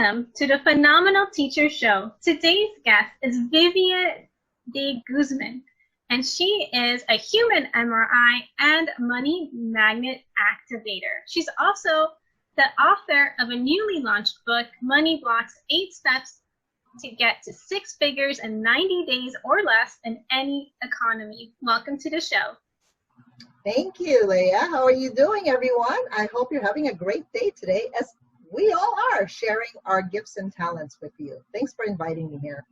Welcome to the Phenomenal Teacher Show. Today's guest is Vivian de Guzman, and she is a human MRI and money magnet activator. She's also the author of a newly launched book, Money Blocks: 8 Steps to Get to Six Figures in 90 Days or Less in Any Economy. Welcome to the show. Thank you, Leah. How are you doing, everyone? I hope you're having a great day today, as we all are, sharing our gifts and talents with you. Thanks for inviting me here.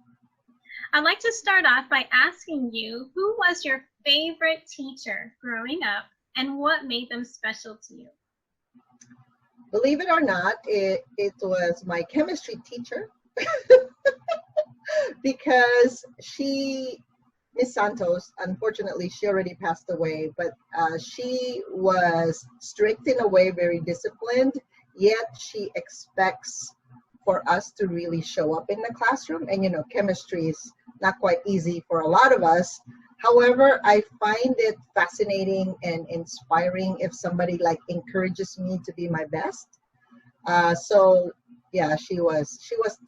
I'd like to start off by asking you, who was your favorite teacher growing up and what made them special to you? Believe it or not, it was my chemistry teacher because Miss Santos, unfortunately, she already passed away, but she was strict in a way, very disciplined, yet she expects for us to really show up in the classroom. And, you know, chemistry is not quite easy for a lot of us. However, I find it fascinating and inspiring if somebody like encourages me to be my best. So yeah, she was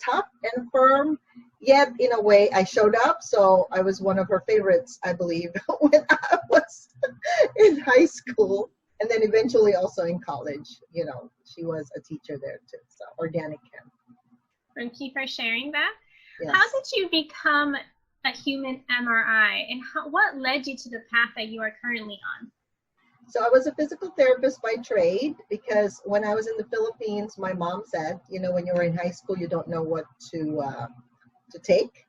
tough and firm, yet in a way I showed up. So I was one of her favorites, I believe, when I was in high school, and then eventually also in college. You know, she was a teacher there too. So organic chem. Thank you for sharing that. Yes. How did you become a human MRI, and what led you to the path that you are currently on? So I was a physical therapist by trade, because when I was in the Philippines, my mom said, you know, when you're in high school, you don't know what to take.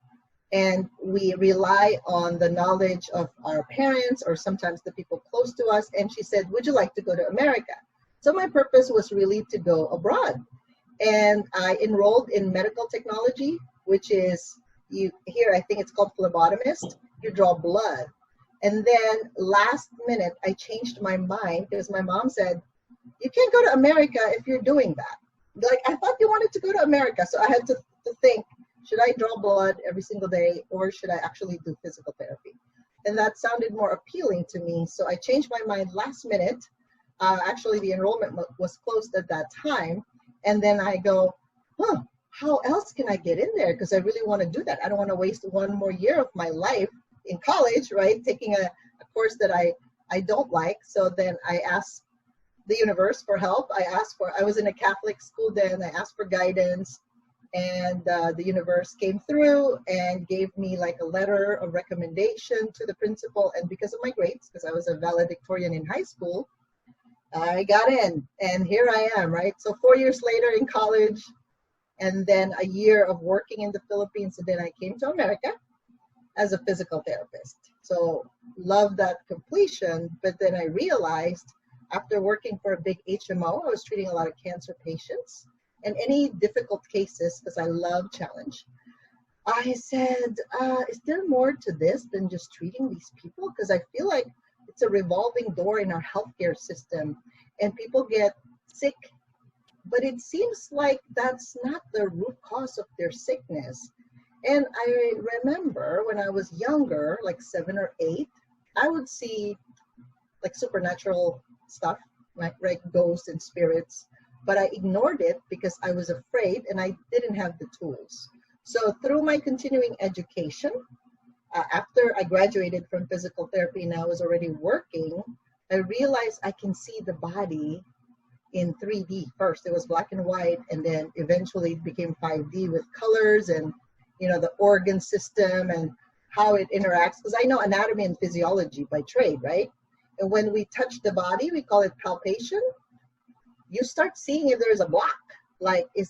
And we rely on the knowledge of our parents or sometimes the people close to us. And she said, would you like to go to America? So my purpose was really to go abroad. And I enrolled in medical technology, which is, here I think it's called phlebotomist. You draw blood. And then last minute, I changed my mind because my mom said, you can't go to America if you're doing that. Like, I thought you wanted to go to America. So I had to think, should I draw blood every single day, or should I actually do physical therapy? And that sounded more appealing to me. So I changed my mind last minute. Actually, the enrollment was closed at that time. And then I go, how else can I get in there? Because I really want to do that. I don't want to waste one more year of my life in college, right? Taking a course that I don't like. So then I asked the universe for help. I was in a Catholic school then. I asked for guidance, and the universe came through and gave me like a letter of recommendation to the principal. And because of my grades, because I was a valedictorian in high school, I got in, and here I am, right? So 4 years later in college, and then a year of working in the Philippines, and then I came to America as a physical therapist. So love that completion. But then I realized after working for a big HMO, I was treating a lot of cancer patients and any difficult cases, because I love challenge. I said, is there more to this than just treating these people? Because I feel like it's a revolving door in our healthcare system, and people get sick, but it seems like that's not the root cause of their sickness. And I remember when I was younger, like 7 or 8, I would see like supernatural stuff, like ghosts and spirits, but I ignored it because I was afraid and I didn't have the tools. So through my continuing education, after I graduated from physical therapy and I was already working, I realized I can see the body in 3D. First, it was black and white, and then eventually it became 5D with colors and, you know, the organ system and how it interacts. Because I know anatomy and physiology by trade, right? And when we touch the body, we call it palpation. You start seeing if there's a block. Like, is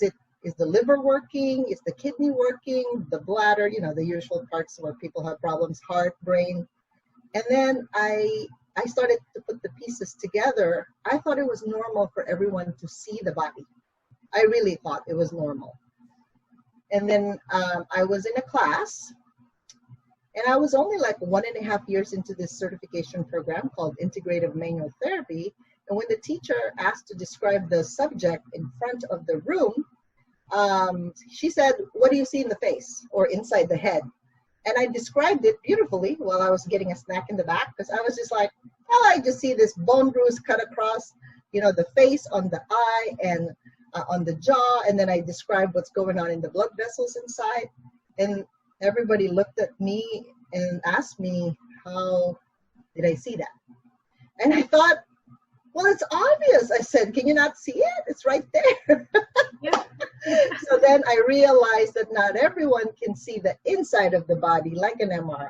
the liver working? Is the kidney working? The bladder, you know, the usual parts where people have problems, heart, brain. And then I started to put the pieces together. I thought it was normal for everyone to see the body. I really thought it was normal. And then I was in a class, and I was only like 1.5 years into this certification program called Integrative Manual Therapy. And when the teacher asked to describe the subject in front of the room, she said, what do you see in the face or inside the head? And I described it beautifully while I was getting a snack in the back, because I was just like, well, I just see this bone bruise cut across, you know, the face on the eye, and on the jaw, and then I described what's going on in the blood vessels inside. And everybody looked at me and asked me, how did I see that? And I thought, well, it's obvious. I said, can you not see it? It's right there. Yeah. So then I realized that not everyone can see the inside of the body like an MRI.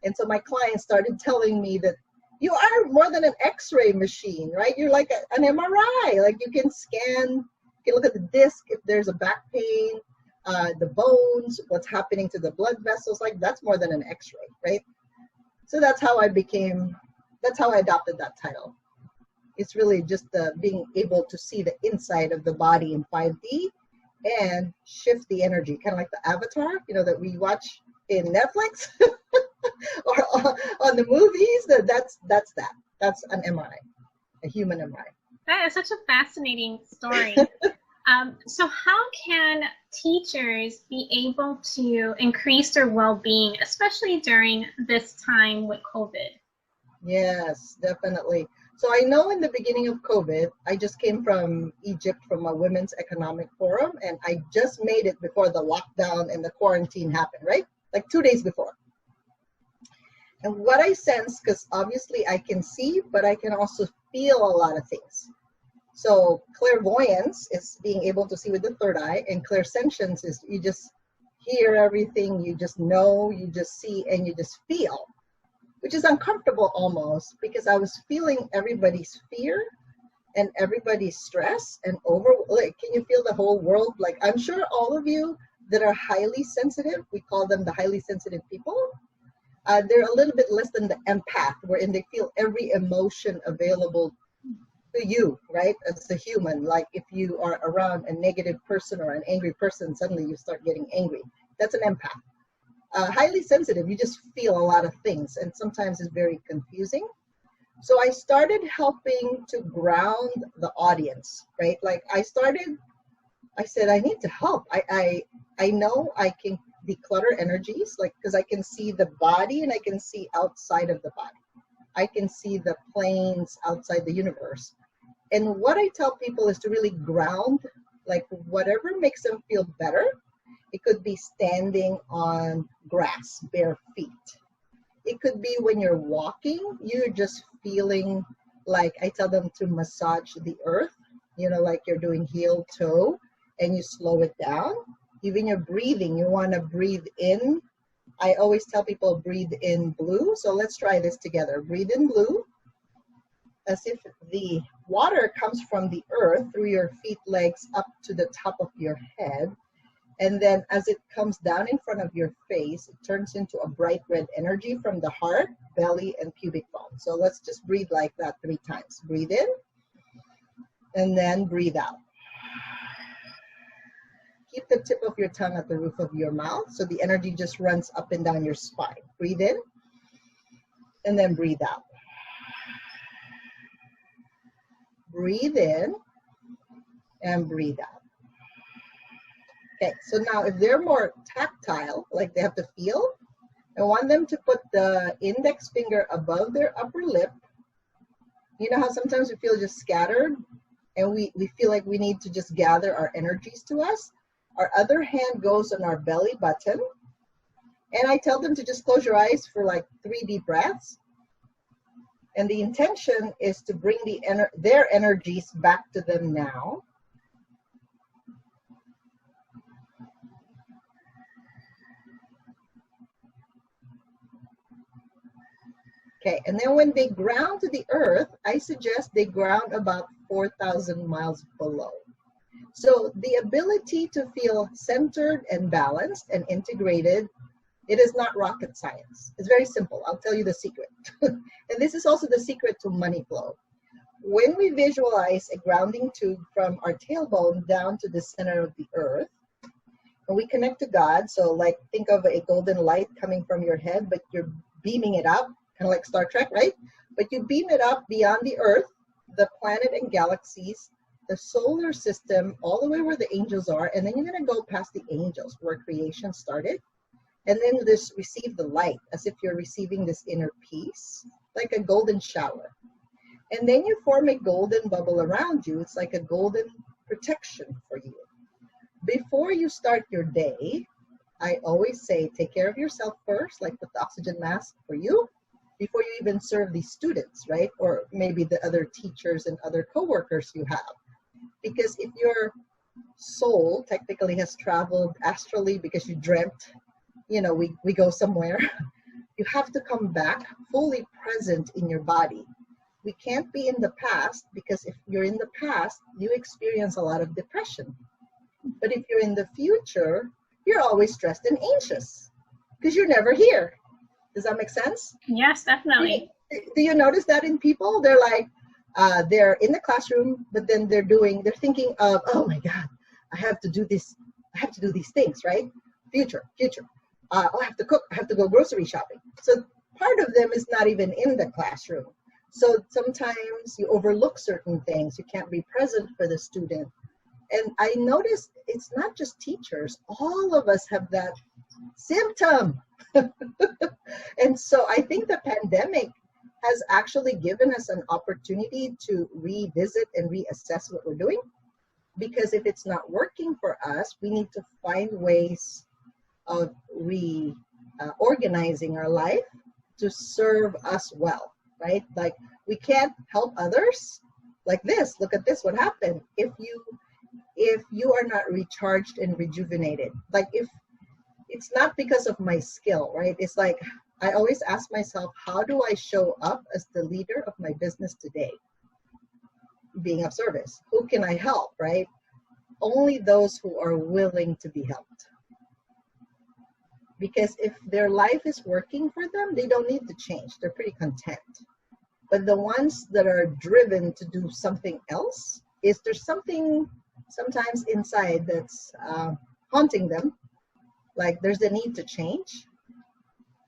And so my clients started telling me that you are more than an X-ray machine, right? You're like an MRI. Like you can scan, you can look at the disc if there's a back pain, the bones, what's happening to the blood vessels. Like that's more than an X-ray, right? So that's how I adopted that title. It's really just being able to see the inside of the body in 5D and shift the energy, kind of like the Avatar, that we watch in Netflix or on the movies. That's an MRI, a human MRI. That is such a fascinating story. So how can teachers be able to increase their well-being, especially during this time with COVID? Yes, definitely. So I know in the beginning of COVID, I just came from Egypt from a women's economic forum, and I just made it before the lockdown and the quarantine happened, right? Like 2 days before. And what I sense, because obviously I can see, but I can also feel a lot of things. So clairvoyance is being able to see with the third eye, and clairsentience is you just hear everything, you just know, you just see, and you just feel, which is uncomfortable almost, because I was feeling everybody's fear and everybody's stress and can you feel the whole world? Like, I'm sure all of you that are highly sensitive, we call them the highly sensitive people, they're a little bit less than the empath, wherein they feel every emotion available to you, right? As a human, like if you are around a negative person or an angry person, suddenly you start getting angry. That's an empath. Highly sensitive, you just feel a lot of things, and sometimes it's very confusing. So I started helping to ground the audience, right? Like I said, I need to help. I know I can declutter energies, like, because I can see the body and I can see outside of the body. I can see the planes outside the universe. And what I tell people is to really ground, like whatever makes them feel better. It could be standing on grass, bare feet. It could be when you're walking, you're just feeling like, I tell them to massage the earth, like you're doing heel toe, and you slow it down. Even your breathing, you want to breathe in. I always tell people breathe in blue. So let's try this together. Breathe in blue, as if the water comes from the earth through your feet, legs, up to the top of your head. And then as it comes down in front of your face, it turns into a bright red energy from the heart, belly, and pubic bone. So let's just breathe like that 3 times. Breathe in, and then breathe out. Keep the tip of your tongue at the roof of your mouth, so the energy just runs up and down your spine. Breathe in, and then breathe out. Breathe in, and breathe out. Okay, so now if they're more tactile, like they have to feel, I want them to put the index finger above their upper lip. You know how sometimes we feel just scattered and we feel like we need to just gather our energies to us? Our other hand goes on our belly button. And I tell them to just close your eyes for like 3 deep breaths. And the intention is to bring their energies back to them now. Okay, and then when they ground to the earth, I suggest they ground about 4,000 miles below. So the ability to feel centered and balanced and integrated, it is not rocket science. It's very simple. I'll tell you the secret. And this is also the secret to money flow. When we visualize a grounding tube from our tailbone down to the center of the earth, and we connect to God, so like think of a golden light coming from your head, but you're beaming it up, kind of like Star Trek, right? But you beam it up beyond the earth, the planet and galaxies, the solar system, all the way where the angels are, and then you're going to go past the angels where creation started, and then just receive the light as if you're receiving this inner peace, like a golden shower. And then you form a golden bubble around you. It's like a golden protection for you. Before you start your day, I always say, take care of yourself first, like put the oxygen mask for you before you even serve these students, right? Or maybe the other teachers and other coworkers you have. Because if your soul technically has traveled astrally because you dreamt, we go somewhere, you have to come back fully present in your body. We can't be in the past, because if you're in the past, you experience a lot of depression. But if you're in the future, you're always stressed and anxious because you're never here. Does that make sense? Yes, definitely. Do you notice that in people? They're like, they're in the classroom, but then they're thinking of, oh my God, I have to do this. I have to do these things, right? Future. I have to cook. I have to go grocery shopping. So part of them is not even in the classroom. So sometimes you overlook certain things. You can't be present for the student. And I noticed it's not just teachers. All of us have that symptom. And so I think the pandemic has actually given us an opportunity to revisit and reassess what we're doing. Because if it's not working for us, we need to find ways of reorganizing our life to serve us well, right? Like, we can't help others like this. Look at this, what happened. If you are not recharged and rejuvenated, like, if it's not because of my skill, right? It's like, I always ask myself, how do I show up as the leader of my business today? Being of service. Who can I help, right? Only those who are willing to be helped. Because if their life is working for them, they don't need to change. They're pretty content. But the ones that are driven to do something else, is there's something sometimes inside that's haunting them. Like, there's a need to change.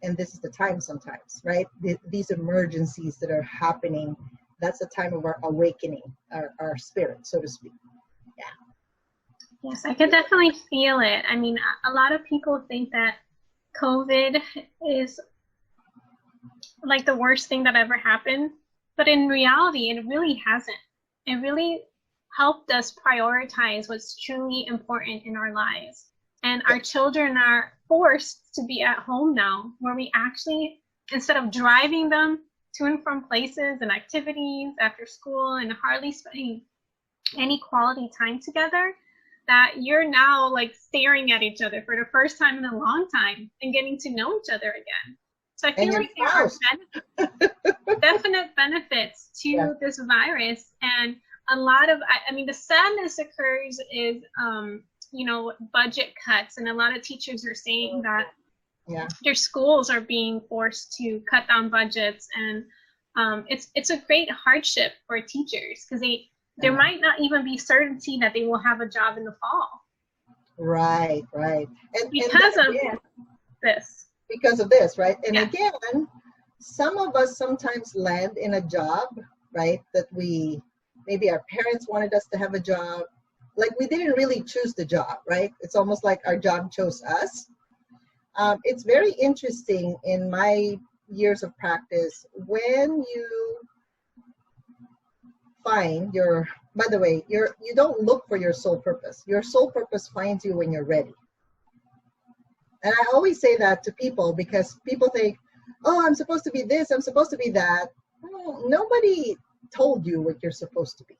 And this is the time sometimes, right? These emergencies that are happening, that's the time of our awakening, our spirit, so to speak. Yeah. Yes, I could definitely feel it. I mean, a lot of people think that COVID is like the worst thing that ever happened, but in reality, it really hasn't. It really helped us prioritize what's truly important in our lives. And our children are forced to be at home now, where we actually, instead of driving them to and from places and activities after school and hardly spending any quality time together, that you're now like staring at each other for the first time in a long time and getting to know each other again. So I feel like there are definite benefits to this virus. And a lot of, I mean, the sadness occurs is, budget cuts. And a lot of teachers are saying that their schools are being forced to cut down budgets. And it's a great hardship for teachers, because there might not even be certainty that they will have a job in the fall. Right. Because of this. Because of this, right? And again, some of us sometimes land in a job, right, that maybe our parents wanted us to have a job. Like, we didn't really choose the job, right? It's almost like our job chose us. It's very interesting in my years of practice, when you find by the way, you don't look for your soul purpose. Your soul purpose finds you when you're ready. And I always say that to people, because people think, oh, I'm supposed to be this, I'm supposed to be that. Well, nobody told you what you're supposed to be.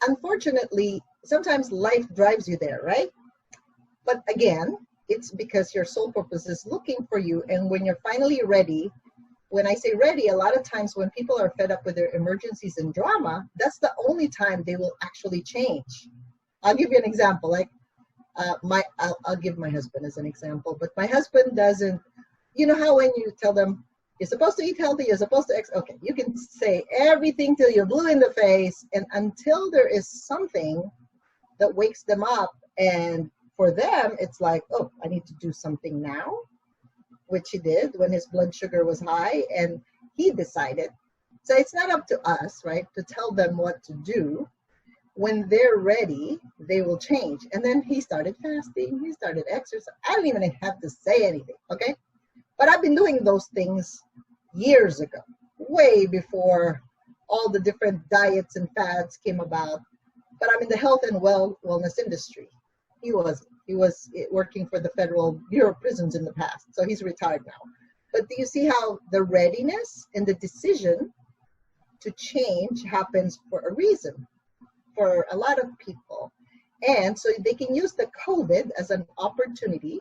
Unfortunately, sometimes life drives you there, right? But again, it's because your soul purpose is looking for you. And when you're finally ready, when I say ready, a lot of times when people are fed up with their emergencies and drama, that's the only time they will actually change. I'll give you an example. Like, I'll give my husband as an example, but my husband doesn't, you know how when you tell them, you're supposed to eat healthy, you're supposed to, okay, you can say everything till you're blue in the face, and until there is something that wakes them up, and for them, it's like, oh, I need to do something now, which he did when his blood sugar was high, and he decided. So it's not up to us, right, to tell them what to do. When they're ready, they will change. And then he started fasting, he started exercise. I don't even have to say anything, okay? But I've been doing those things years ago, way before all the different diets and fads came about. but I'm in the health and wellness industry. He was working for the Federal Bureau of Prisons in the past, so he's retired now. But do you see how the readiness and the decision to change happens for a reason for a lot of people? And so they can use the COVID as an opportunity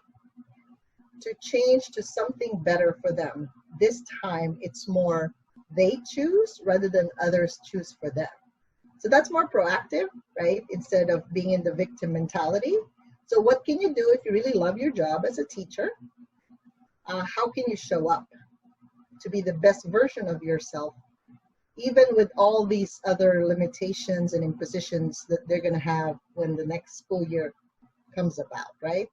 to change to something better for them. This time it's more they choose rather than others choose for them. So that's more proactive, right? Instead of being in the victim mentality. So what can you do if you really love your job as a teacher? How can you show up to be the best version of yourself, even with all these other limitations and impositions that they're going to have when the next school year comes about, right?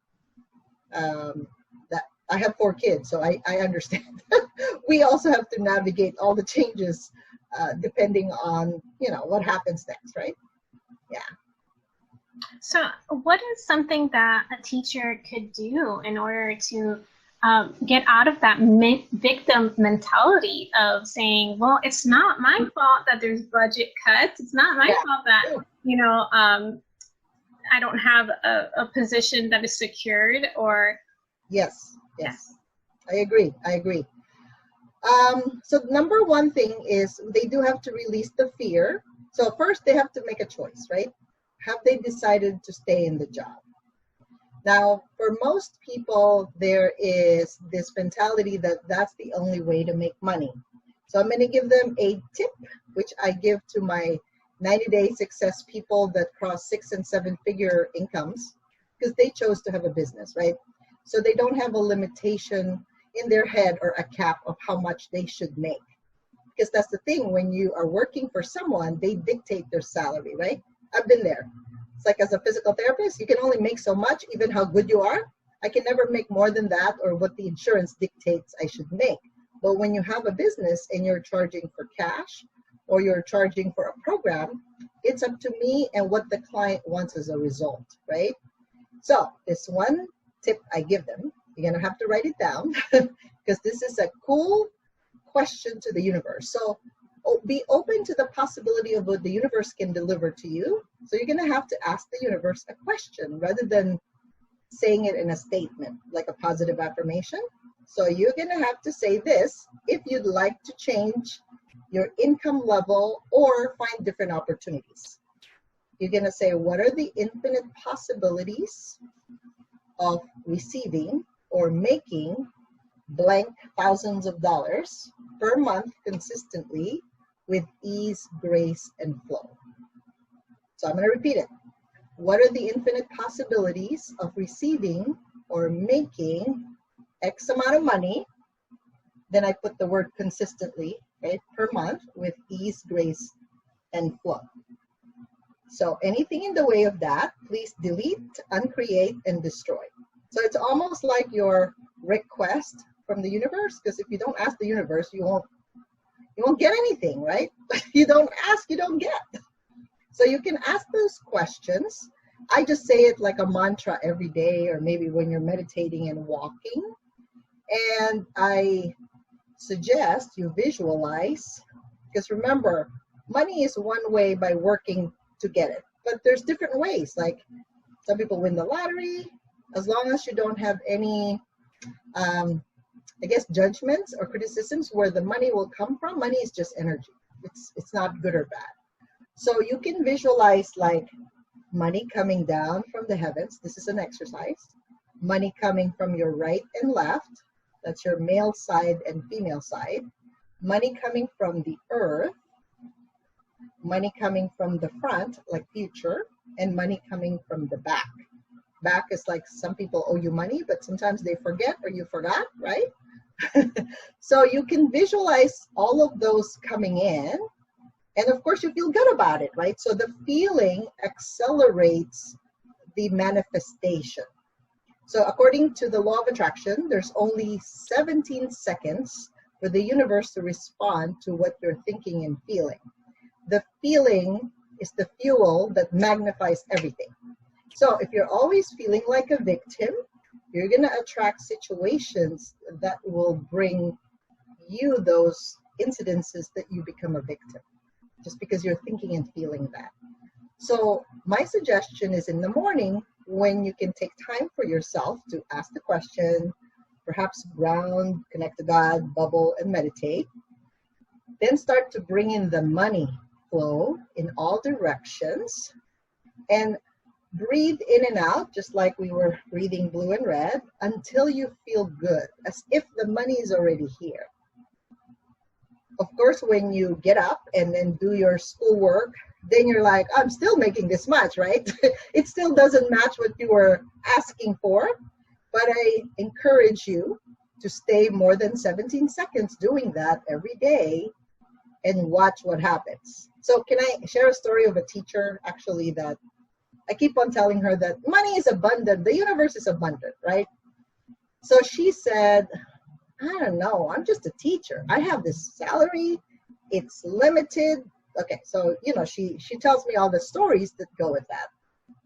That I have 4 kids, so I understand. We also have to navigate all the changes depending on, what happens next, right? Yeah. So what is something that a teacher could do in order to get out of that victim mentality of saying, well, it's not my fault that there's budget cuts. It's not my fault that, I don't have a position that is secured or. Yes. I agree. So number one thing is they do have to release the fear. So first they have to make a choice, right? Have they decided to stay in the job? Now, for most people, there is this mentality that that's the only way to make money. So I'm going to give them a tip, which I give to my 90-day success people that cross 6- and 7-figure incomes, because they chose to have a business, right? So they don't have a limitation in their head or a cap of how much they should make. Because that's the thing, when you are working for someone, they dictate their salary, right? I've been there. It's like as a physical therapist, you can only make so much, even how good you are. I can never make more than that or what the insurance dictates I should make. But when you have a business and you're charging for cash or you're charging for a program, it's up to me and what the client wants as a result, right? So this one tip I give them, you're going to have to write it down because this is a cool question to the universe. So be open to the possibility of what the universe can deliver to you. So you're going to have to ask the universe a question rather than saying it in a statement, like a positive affirmation. So you're going to have to say this if you'd like to change your income level or find different opportunities. You're going to say, what are the infinite possibilities of receiving or making blank thousands of dollars per month consistently with ease, grace, and flow? So I'm going to repeat it. What are the infinite possibilities of receiving or making X amount of money? Then I put the word consistently, right, per month with ease, grace, and flow. So anything in the way of that, please delete, uncreate, and destroy. So it's almost like your request from the universe, because if you don't ask the universe, you won't get anything, right? You don't ask, you don't get. So you can ask those questions. I just say it like a mantra every day, or maybe when you're meditating and walking. And I suggest you visualize, because remember, money is one way by working to get it. But there's different ways, like some people win the lottery. As long as you don't have any, judgments or criticisms where the money will come from. Money is just energy. It's not good or bad. So you can visualize like money coming down from the heavens. This is an exercise. Money coming from your right and left. That's your male side and female side. Money coming from the earth. Money coming from the front, like future. And money coming from the back. Back is like some people owe you money, but sometimes they forget or you forgot, right? So you can visualize all of those coming in. And of course, you feel good about it, right? So the feeling accelerates the manifestation. So according to the law of attraction, there's only 17 seconds for the universe to respond to what you're thinking and feeling. The feeling is the fuel that magnifies everything. So if you're always feeling like a victim, you're going to attract situations that will bring you those incidences that you become a victim, just because you're thinking and feeling that. So my suggestion is in the morning when you can take time for yourself to ask the question, perhaps ground, connect to God, bubble, and meditate. Then start to bring in the money flow in all directions and breathe in and out, just like we were breathing blue and red, until you feel good, as if the money is already here. Of course, when you get up and then do your schoolwork, then you're like, I'm still making this much, right? It still doesn't match what you were asking for, but I encourage you to stay more than 17 seconds doing that every day and watch what happens. So can I share a story of a teacher, actually, that I keep on telling her that money is abundant, the universe is abundant, right? So she said, I don't know, I'm just a teacher. I have this salary, it's limited. Okay, so, she tells me all the stories that go with that.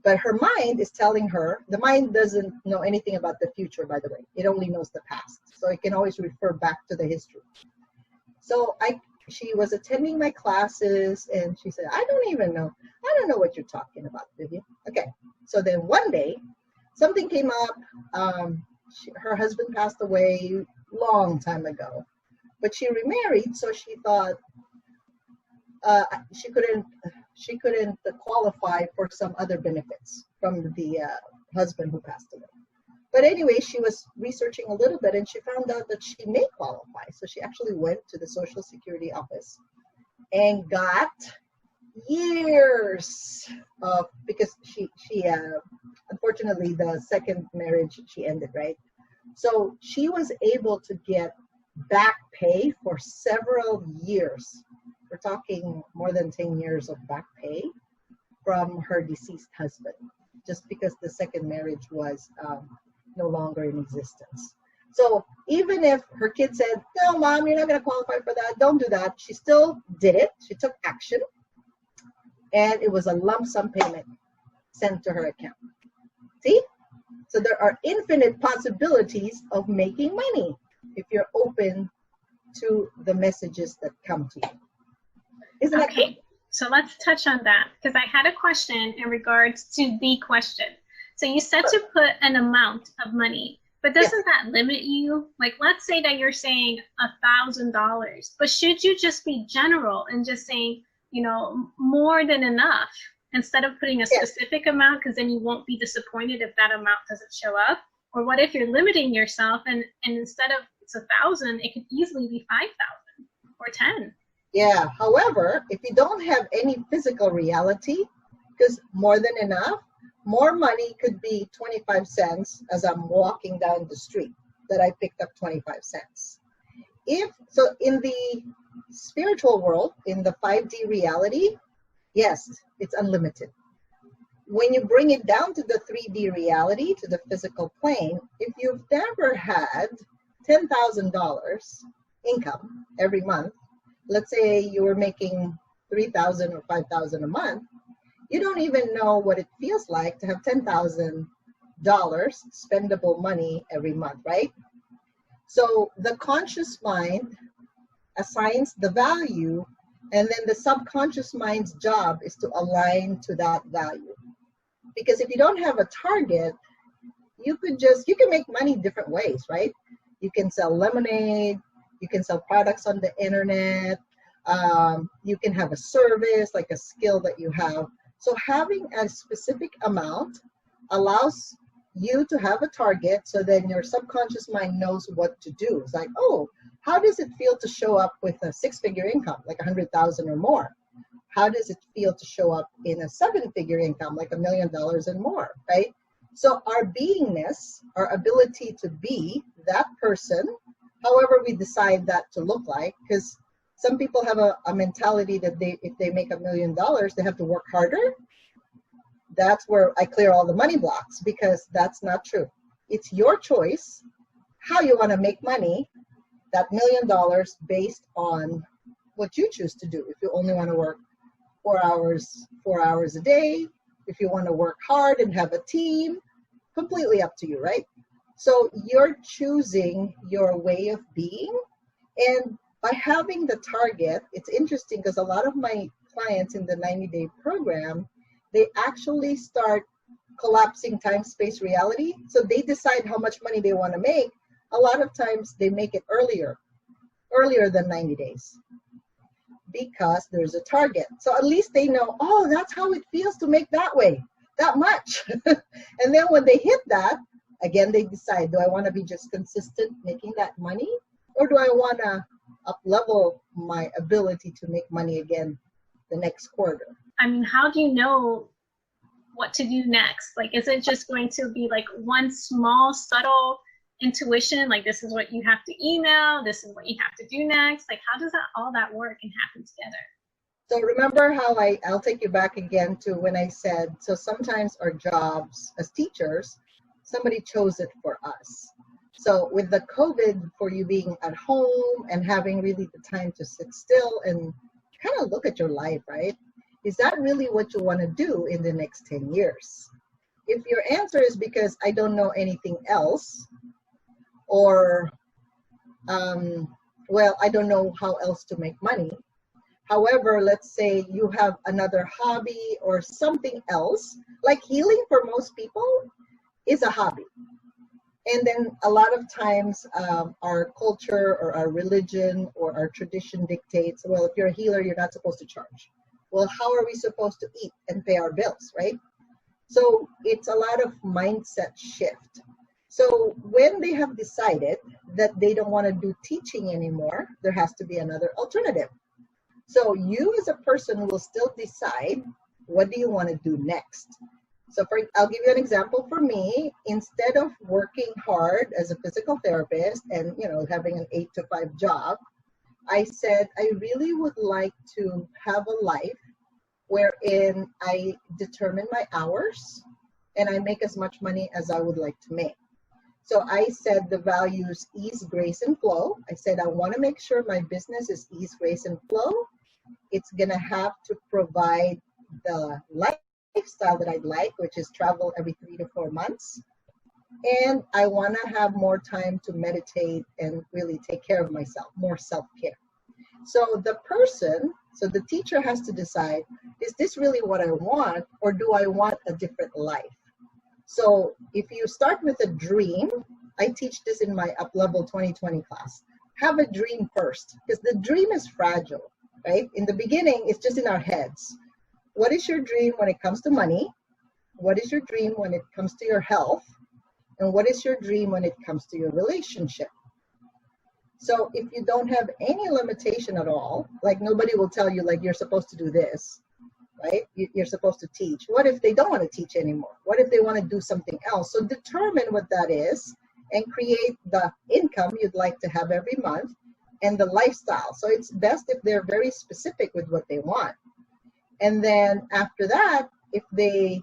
But her mind is telling her, the mind doesn't know anything about the future, by the way. It only knows the past. So it can always refer back to the history. So she was attending my classes and she said, I don't know what you're talking about, Vivian. Okay, so then one day, something came up. Her husband passed away long time ago, but she remarried, so she thought she couldn't qualify for some other benefits from the husband who passed away. But anyway, she was researching a little bit and she found out that she may qualify. So she actually went to the Social Security office and got years of, because she unfortunately the second marriage she ended, right? So she was able to get back pay for several years. We're talking more than 10 years of back pay from her deceased husband, just because the second marriage was no longer in existence. So even if her kid said, no, Mom, you're not going to qualify for that, don't do that, she still did it. She took action. And it was a lump sum payment sent to her account. See? So there are infinite possibilities of making money if you're open to the messages that come to you. Isn't that okay? So let's touch on that, because I had a question in regards to the question. So you said to put an amount of money, but doesn't that limit you? Like, let's say that you're saying $1,000, but should you just be general and just saying, more than enough, instead of putting a specific amount, because then you won't be disappointed if that amount doesn't show up? Or what if you're limiting yourself and instead of it's 1,000, it could easily be 5,000 or 10? Yeah. However, if you don't have any physical reality, because more than enough, more money could be 25 cents as I'm walking down the street that I picked up 25 cents. So in the spiritual world, in the 5D reality, yes, it's unlimited. When you bring it down to the 3D reality, to the physical plane, if you've never had $10,000 income every month, let's say you were making $3,000 or $5,000 a month, you don't even know what it feels like to have $10,000 spendable money every month, right? So the conscious mind assigns the value, and then the subconscious mind's job is to align to that value. Because if you don't have a target, you can make money different ways, right? You can sell lemonade, you can sell products on the internet, you can have a service, like a skill that you have. So having a specific amount allows you to have a target, so then your subconscious mind knows what to do. It's like, oh, how does it feel to show up with a 6-figure income, like 100,000 or more? How does it feel to show up in a 7-figure income, like $1 million and more, right? So our beingness, our ability to be that person, however we decide that to look like, because some people have a mentality that if they make $1 million, they have to work harder. That's where I clear all the money blocks, because that's not true. It's your choice how you want to make money, that $1 million, based on what you choose to do. If you only want to work 4 hours a day, if you want to work hard and have a team, completely up to you, right? So you're choosing your way of being. And by having the target, it's interesting because a lot of my clients in the 90-day program, they actually start collapsing time-space reality. So they decide how much money they want to make. A lot of times they make it earlier than 90 days because there's a target. So at least they know, oh, that's how it feels to make that way, that much. And then when they hit that, again, they decide, do I want to be just consistent making that money? Or do I want to up-level my ability to make money again the next quarter? I mean, how do you know what to do next? Like, is it just going to be like one small, subtle intuition, like this is what you have to email, this is what you have to do next? Like, how does all that work and happen together? So remember how I'll take you back again to when I said, so sometimes our jobs as teachers, somebody chose it for us. So with the COVID, for you being at home and having really the time to sit still and kind of look at your life, right? Is that really what you want to do in the next 10 years? If your answer is because I don't know anything else, or, well, I don't know how else to make money. However, let's say you have another hobby or something else, like healing for most people is a hobby. And then a lot of times our culture or our religion or our tradition dictates, well, if you're a healer, you're not supposed to charge. Well, how are we supposed to eat and pay our bills, right? So it's a lot of mindset shift. So when they have decided that they don't want to do teaching anymore, there has to be another alternative. So you as a person will still decide, what do you want to do next? So I'll give you an example. For me, instead of working hard as a physical therapist and, having an 8 to 5 job, I said I really would like to have a life wherein I determine my hours and I make as much money as I would like to make. So I said the values ease, grace, and flow. I said I want to make sure my business is ease, grace, and flow. It's going to have to provide the lifestyle that I'd like, which is travel every 3 to 4 months. And I want to have more time to meditate and really take care of myself, more self-care. So the teacher has to decide, is this really what I want, or do I want a different life? So if you start with a dream, I teach this in my Up-Level 2020 class. Have a dream first, because the dream is fragile, right? In the beginning, it's just in our heads. What is your dream when it comes to money? What is your dream when it comes to your health? And what is your dream when it comes to your relationship? So if you don't have any limitation at all, like nobody will tell you like you're supposed to do this, right? You're supposed to teach. What if they don't want to teach anymore? What if they want to do something else? So determine what that is and create the income you'd like to have every month and the lifestyle. So it's best if they're very specific with what they want. And then after that, if they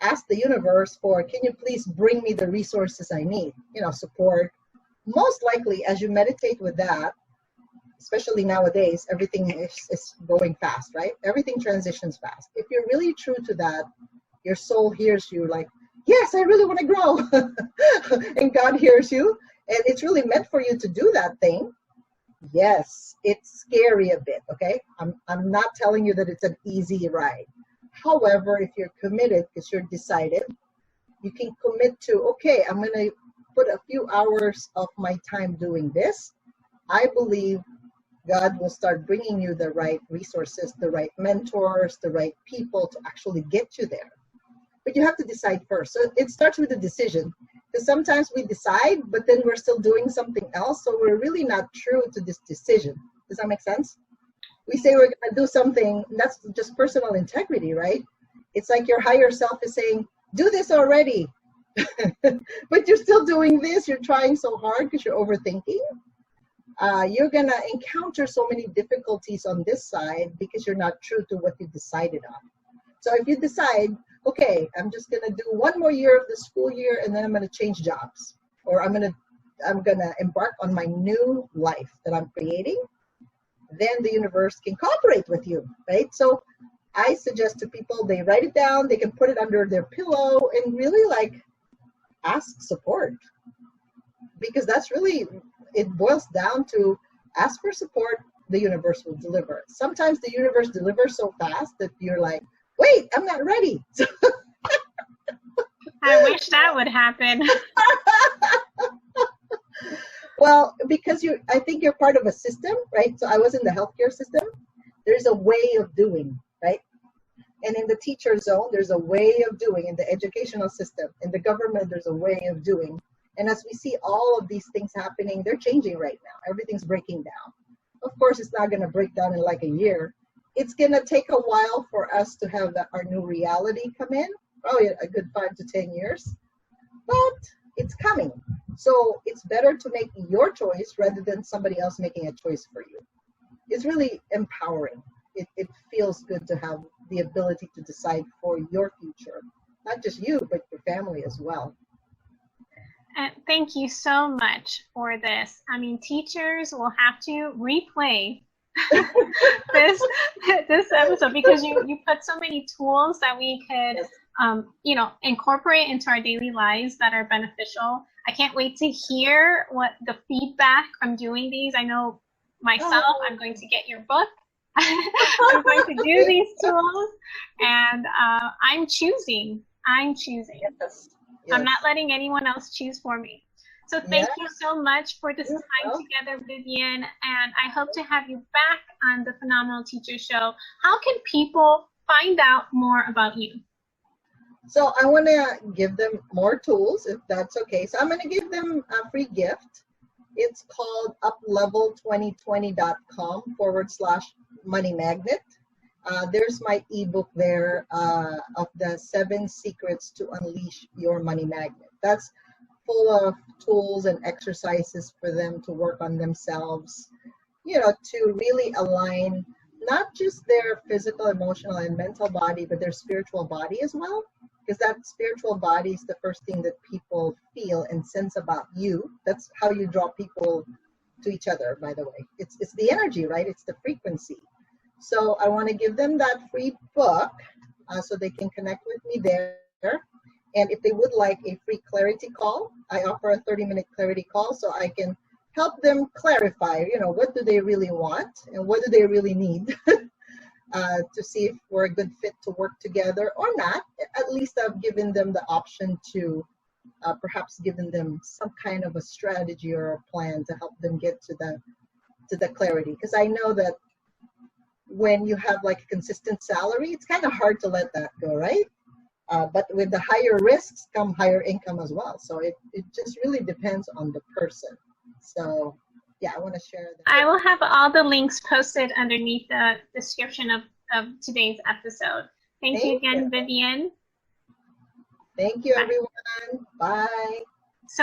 ask the universe for, can you please bring me the resources I need, support. Most likely, as you meditate with that, especially nowadays, everything is going fast, right? Everything transitions fast. If you're really true to that, your soul hears you like, yes, I really want to grow. And God hears you. And it's really meant for you to do that thing. Yes, it's scary a bit, okay? I'm not telling you that it's an easy ride. However, if you're committed, because you're decided, you can commit to, okay, I'm going to put a few hours of my time doing this. I believe God will start bringing you the right resources, the right mentors, the right people to actually get you there. But you have to decide first. So it starts with a decision. Because sometimes we decide, but then we're still doing something else. So we're really not true to this decision. Does that make sense? We say we're going to do something, and that's just personal integrity, right? It's like your higher self is saying, do this already. But you're still doing this. You're trying so hard because you're overthinking. You're going to encounter so many difficulties on this side because you're not true to what you decided on. So if you decide, okay, I'm just going to do one more year of the school year and then I'm going to change jobs, or I'm going to embark on my new life that I'm creating, then the universe can cooperate with you, right? So I suggest to people, they write it down, they can put it under their pillow and really like ask support, because that's really, it boils down to ask for support, the universe will deliver. Sometimes the universe delivers so fast that you're like, wait, I'm not ready. I wish that would happen. Well, because I think you're part of a system, right? So I was in the healthcare system. There's a way of doing, right? And in the teacher zone, there's a way of doing. In the educational system, in the government, there's a way of doing. And as we see all of these things happening, they're changing right now. Everything's breaking down. Of course, it's not going to break down in like a year. It's going to take a while for us to have our new reality come in. Probably a good 5 to 10 years. But it's coming. So it's better to make your choice rather than somebody else making a choice for you. It's really empowering. It feels good to have the ability to decide for your future. Not just you, but your family as well. Thank you so much for this. I mean, teachers will have to replay this episode because you put so many tools that we could incorporate into our daily lives that are beneficial. I can't wait to hear what the feedback from doing these. I know myself, I'm going to get your book. I'm going to do these tools, and I'm choosing. Yes. I'm not letting anyone else choose for me. So thank you so much for this time together, Vivian, and I hope to have you back on the Phenomenal Teacher Show. How can people find out more about you? So I want to give them more tools, if that's okay. So I'm going to give them a free gift. It's called uplevel2020.com/money magnet. There's my ebook there of the 7 secrets to unleash your money magnet. That's full of tools and exercises for them to work on themselves, to really align not just their physical, emotional, and mental body, but their spiritual body as well. Because that spiritual body is the first thing that people feel and sense about you. That's how you draw people to each other, by the way. It's the energy, right? It's the frequency. So I want to give them that free book so they can connect with me there. And if they would like a free clarity call, I offer a 30-minute clarity call so I can help them clarify, what do they really want and what do they really need to see if we're a good fit to work together or not. At least I've given them the option to perhaps given them some kind of a strategy or a plan to help them get to the clarity. Because I know that when you have like a consistent salary, it's kind of hard to let that go, right? But with the higher risks come higher income as well. So it just really depends on the person. So yeah, I want to share that. I will have all the links posted underneath the description of today's episode. Thank you again, Vivian. Thank you, everyone. Bye. So